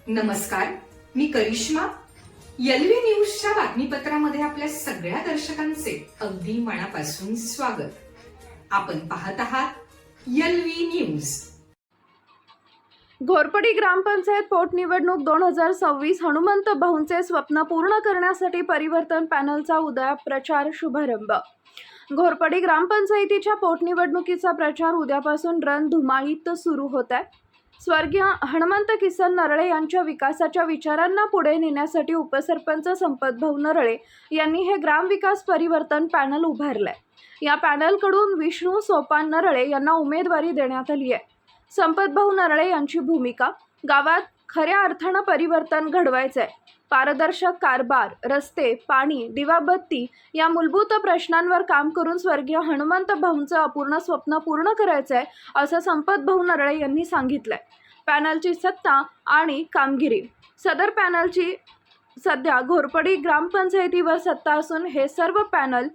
नमस्कार, मी करिश्मा. एलव्ही न्यूजच्या बातमीपत्रामध्ये आपल्या सगळ्या दर्शकांचे अगदी मनापासून स्वागत. आपण पाहत आहात एलव्ही न्यूज. घोरपडी ग्रामपंचायत पोटनिवडणूक 2026 हनुमंत भाऊंचे स्वप्न पूर्ण करण्यासाठी परिवर्तन पॅनलचा उद्या प्रचार शुभारंभ. घोरपडी ग्रामपंचायतीच्या पोटनिवडणुकीचा प्रचार उद्यापासून रणधुमाळीत सुरू होत आहे. स्वर्गीय हनुमंत किसन नरळे यांच्या विकासाच्या विचारांना पुढे नेण्यासाठी उपसरपंच संपतभाऊ नरळे यांनी हे ग्रामविकास परिवर्तन पॅनल उभारलंय. या पॅनलकडून विष्णू सोपान नरळे यांना उमेदवारी देण्यात आली आहे. संपतभाऊ नरळे यांची भूमिका, गावात खऱ्या अर्थानं परिवर्तन घडवायचंय. पारदर्शक कारभार, रस्ते, पाणी, दिवाबत्ती या मूलभूत प्रश्नांवर काम करून स्वर्गीय हनुमंत भाऊंचं अपूर्ण स्वप्न पूर्ण करायचंय, असं संपतभाऊ नरळे यांनी सांगितलंय. पॅनलची सत्ता आणि कामगिरी. सदर पॅनलची सध्या घोरपडी ग्रामपंचायतीवर सत्ता असून हे सर्व पॅनल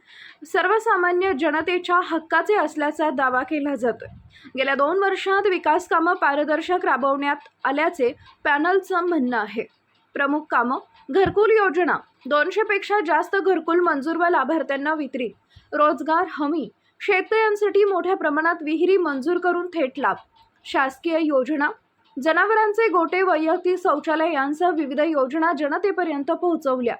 सर्वसामान्य जनतेच्या हक्काचे असल्याचा दावा केला जातोय. गेल्या 2 वर्षात विकास कामं पारदर्शक राबवण्यात आल्याचे पॅनलचं म्हणणं आहे. प्रमुख कामं: घरकुल योजना, 200 पेक्षा जास्त घरकुल मंजूर व लाभार्थ्यांना वितरित. रोजगार हमी, शेतकऱ्यांसाठी मोठ्या प्रमाणात विहिरी मंजूर करून थेट लाभ. शासकीय योजना, जनावरांचे गोटे, वैयक्तिक शौचालय यांसह विविध योजना जनतेपर्यंत पोहोचवल्या.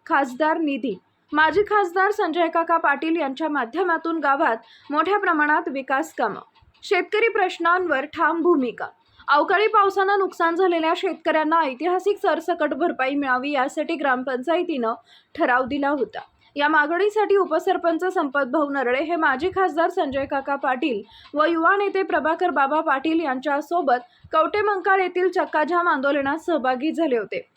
खासदार निधी, माजी खासदार संजय काका पाटील यांच्या माध्यमातून गावात मोठ्या प्रमाणात विकास कामं. शेतकरी प्रश्नांवर ठाम भूमिका. अवकाळी पावसानं नुकसान झालेल्या शेतकऱ्यांना ऐतिहासिक सरसकट भरपाई मिळावी यासाठी ग्रामपंचायतीनं ठराव दिला होता. या मागणीसाठी उपसरपंच संपतभाऊ नरळे हे माजी खासदार संजय काका पाटील व युवा नेते प्रभाकर बाबा पाटील यांच्यासोबत कवटेमंकाळ येथील चक्काजाम आंदोलनात सहभागी झाले होते.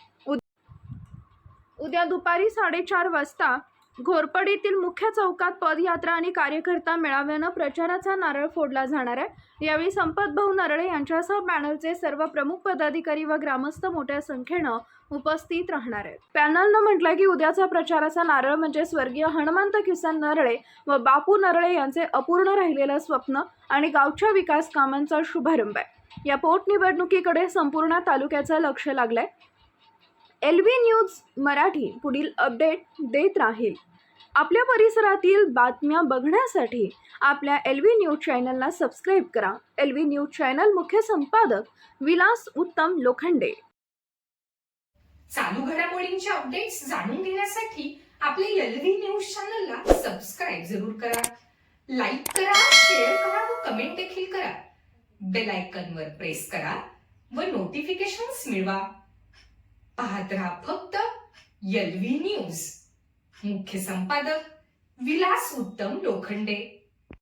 उद्या दुपारी 4:30 वाजता घोरपडीतील मुख्य चौकात पदयात्रा आणि कार्यकर्ता मेळाव्यानं प्रचाराचा नारळ फोडला जाणार आहे. यावेळी संपतभाऊ नरळे यांच्यासह पॅनलचे सर्व प्रमुख पदाधिकारी व ग्रामस्थ मोठ्या संख्येनं उपस्थित राहणार आहेत. पॅनलनं म्हटलंय की उद्याचा प्रचाराचा नारळ म्हणजे स्वर्गीय हनुमंत किसन नरळे व बापू नरळे यांचे अपूर्ण राहिलेलं स्वप्न आणि गावच्या विकास कामांचा शुभारंभ आहे. या पोटनिवडणुकीकडे संपूर्ण तालुक्याचं लक्ष लागलंय. एलव्ही न्यूज मराठी पुढील अपडेट देत राहील. आपल्या परिसरातील बातम्या बघण्यासाठी आपल्या एलव्ही न्यूज चॅनलला सबस्क्राईब करा. एलव्ही न्यूज चॅनल मुख्य संपादक विलास उत्तम लोखंडे. चालू घडामोडींचे अपडेट्स जाणून घेण्यासाठी आपल्या एलव्ही न्यूज चॅनलला सबस्क्राईब जरूर करा. लाईक करा, शेअर करा व कमेंट देखील करा. बेल आयकॉनवर प्रेस करा व नोटिफिकेशन्स मिळवा. पाहत रहा फक्त एलव्ही न्यूज. मुख्य संपादक विलास उत्तम लोखंडे.